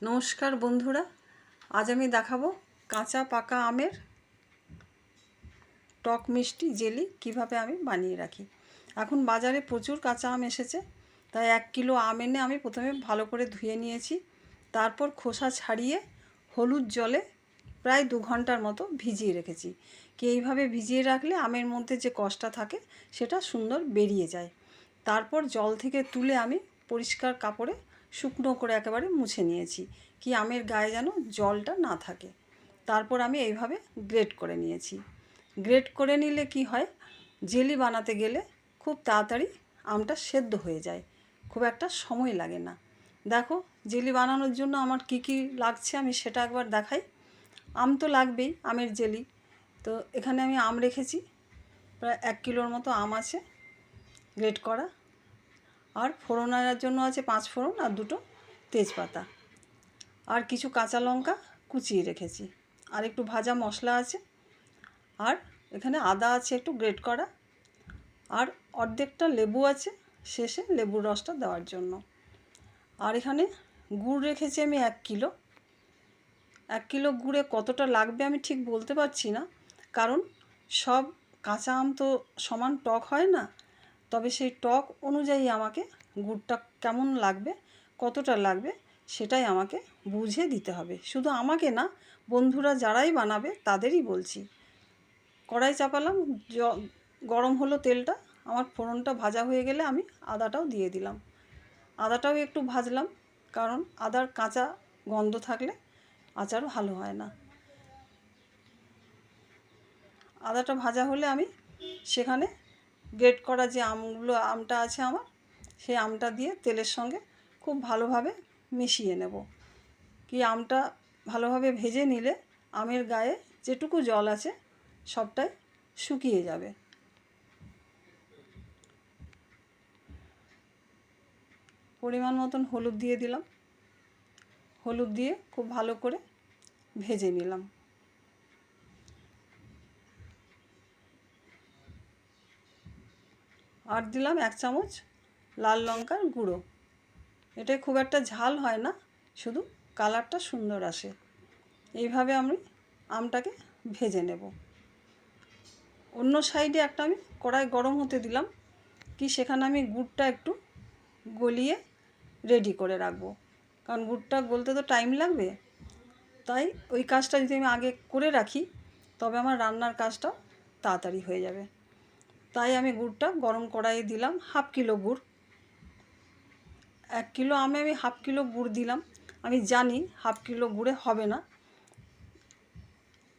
নমস্কার বন্ধুরা, আজ আমি দেখাবো কাঁচা পাকা আমের টক মিষ্টি জেলি কিভাবে আমি বানিয়ে রাখি। এখন বাজারে প্রচুর কাঁচা আম এসেছে, তাই 1 কিলো আম এনে আমি প্রথমে ভালো করে ধুয়ে নিয়েছি। তারপর খোসা ছাড়িয়ে হলুদ জলে প্রায় 2 ঘন্টার মতো ভিজিয়ে রেখেছি। এইভাবে ভিজিয়ে রাখলে আমের মধ্যে যে কষটা থাকে সেটা সুন্দর বেরিয়ে যায়। তারপর জল থেকে তুলে আমি পরিষ্কার কাপড়ে শুকনো করে একেবারে মুছে নিয়েছি, আমের গায়ে যেন জলটা না থাকে। তারপর আমি এইভাবে গ্রেট করে নিয়েছি। গ্রেট করে নিলে কি হয়, জেলি বানাতে গেলে খুব তাড়াতাড়ি আমটা সেদ্ধ হয়ে যায়, খুব একটা সময় লাগে না। দেখো, জেলি বানানোর জন্য আমার কি কি লাগছে আমি সেটা একবার দেখাই। আম তো লাগবেই, আমের জেলি। তো এখানে আমি আম রেখেছি, প্রায় 1 কিলোর মতো আম আছে গ্রেট করা। আর ফোড়নার জন্য আছে 5 ফোড়ন আর 2টো তেজপাতা, আর কিছু কাঁচা লঙ্কা কুচিয়ে রেখেছি, আর একটু ভাজা মশলা আছে, আর এখানে আদা আছে একটু গ্রেট করা, আর অর্ধেকটা লেবু আছে শেষে লেবুর রসটা দেওয়ার জন্য। আর এখানে গুড় রেখেছি আমি 1 কিলো। 1 কিলো গুড়ে কতটা লাগবে আমি ঠিক বলতে পারছি না, কারণ সব কাঁচা আম তো সমান টক হয় না। তবে সেই টক অনুযায়ী আমাকে গুড়টা কেমন লাগবে, কতটা লাগবে সেটাই আমাকে বুঝে দিতে হবে। শুধু আমাকে না, বন্ধুরা যারাই বানাবে তাদেরই বলছি। কড়াই চাপালাম, গরম হলো তেলটা, আমার ফোড়নটা ভাজা হয়ে গেলে আমি আদাটাও দিয়ে দিলাম। আদাটাও একটু ভাজলাম, কারণ আদার কাঁচা গন্ধ থাকলে আচার ভালো হয় না। আদাটা ভাজা হলে আমি সেখানে গ্রেট করা যে আমটা আছে আমার, সেই আমটা দিয়ে তেলের সঙ্গে খুব ভালোভাবে মিশিয়ে নেব। আমটা ভালোভাবে ভেজে নিলে আমের গায়ে যেটুকু জল আছে সবটাই শুকিয়ে যাবে। পরিমাণ মতন হলুদ দিয়ে দিলাম, হলুদ দিয়ে খুব ভালো করে ভেজে নিলাম। আর দিলাম 1 চামচ লাল লঙ্কার গুঁড়ো। এটা খুব একটা ঝাল হয় না, শুধু কালারটা সুন্দর আসে। এইভাবে আমি আমটাকে ভেজে নেব। অন্য সাইডে একটা আমি কড়াই গরম হতে দিলাম, সেখানে আমি গুড়টা একটু গলিয়ে রেডি করে রাখবো, কারণ গুড়টা গলতে তো টাইম লাগবে। তাই ওই কাজটা যদি আমি আগে করে রাখি তবে আমার রান্নার কাজটা তাড়াতাড়ি হয়ে যাবে। তাই আমি গুড়টা গরম কড়াইয়ে দিলাম, 1/2 কিলো গুড়। 1 কিলো আমে আমি 1/2 কিলো গুড় দিলাম। আমি জানি 1/2 কিলো গুড়ে হবে না।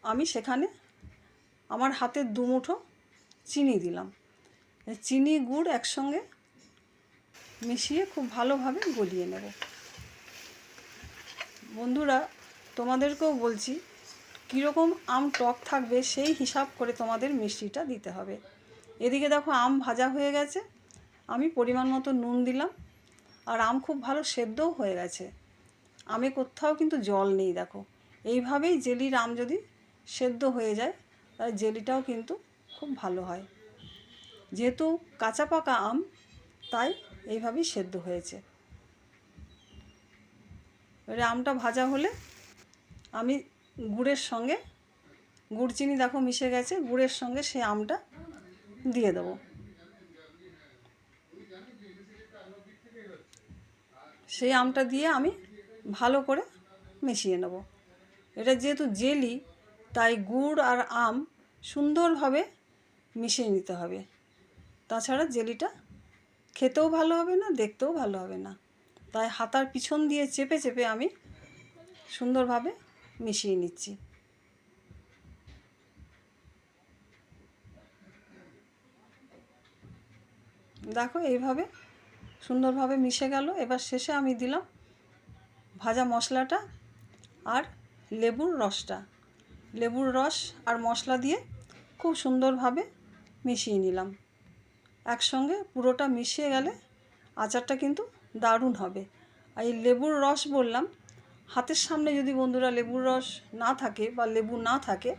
আমি সেখানে আমার হাতের 2 মুঠো চিনি দিলাম। চিনি গুড় একসঙ্গে মিশিয়ে খুব ভালোভাবে গলিয়ে নেব। বন্ধুরা, তোমাদেরকেও বলছি, কীরকম আম টক থাকবে সেই হিসাব করে তোমাদের মিষ্টিটা দিতে হবে। এদিকে দেখো আম ভাজা হয়ে গেছে, আমি পরিমাণ মতো নুন দিলাম, আর আম খুব ভালো সেদ্ধও হয়ে গেছে। আমে কোথাও কিন্তু জল নেই। দেখো, এইভাবেই জেলির আম যদি সেদ্ধ হয়ে যায় তাহলে জেলিটাও কিন্তু খুব ভালো হয়। যেহেতু কাঁচা পাকা আম, তাই এইভাবেই সেদ্ধ হয়েছে। এবারে আমটা ভাজা হলে আমি গুড়ের সঙ্গে, গুড় চিনি দেখো মিশে গেছে, গুড়ের সঙ্গে সেই আমটা দিয়ে দেবো। সেই আমটা দিয়ে আমি ভালো করে মিশিয়ে নেব। এটা যেহেতু জেলি, তাই গুড় আর আম সুন্দরভাবে মিশিয়ে নিতে হবে, তাছাড়া জেলিটা খেতেও ভালো হবে না, দেখতেও ভালো হবে না। তাই হাতার পিছন দিয়ে চেপে চেপে আমি সুন্দরভাবে মিশিয়ে নিচ্ছি। দেখো, এইভাবে সুন্দরভাবে মিশে গেল। এবার শেষে আমি দিলাম ভাজা মশলাটা আর লেবুর রসটা। লেবুর রস আর মশলা দিয়ে খুব সুন্দরভাবে মিশিয়ে নিলাম। একসঙ্গে পুরোটা মিশিয়ে গেলে আচারটা কিন্তু দারুণ হবে। আর এই লেবুর রস বললাম, হাতের সামনে যদি বন্ধুরা লেবুর রস না থাকে বা লেবু না থাকে,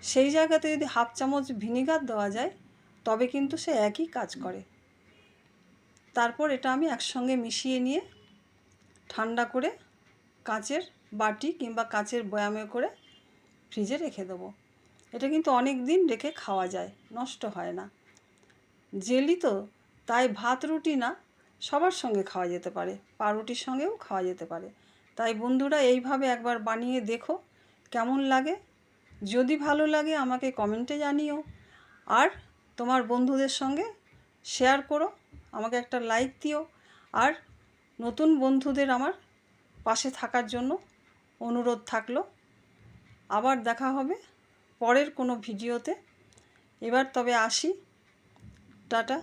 সেই জায়গাতে যদি 1/2 চামচ ভিনিগার দেওয়া যায় তবে কিন্তু সে একই কাজ করে। তারপর এটা আমি একসঙ্গে মিশিয়ে নিয়ে ঠান্ডা করে কাচের বাটি কিংবা কাচের বয়ামে করে ফ্রিজে রেখে দেবো। এটা কিন্তু অনেক দিন রেখে খাওয়া যায়, নষ্ট হয় না। জেলি তো, তাই ভাত রুটি না, সবার সঙ্গে খাওয়া যেতে পারে, পাউরুটির সঙ্গেও খাওয়া যেতে পারে। তাই বন্ধুরা এইভাবে একবার বানিয়ে দেখো কেমন লাগে। যদি ভালো লাগে আমাকে কমেন্টে জানিও, আর তোমার বন্ধুদের সঙ্গে শেয়ার করো, আমাকে একটা লাইক দিও। আর নতুন বন্ধুদের আমার পাশে থাকার জন্য অনুরোধ থাকলো। আবার দেখা হবে পরের কোনো ভিডিওতে। এবার তবে আসি, টাটা।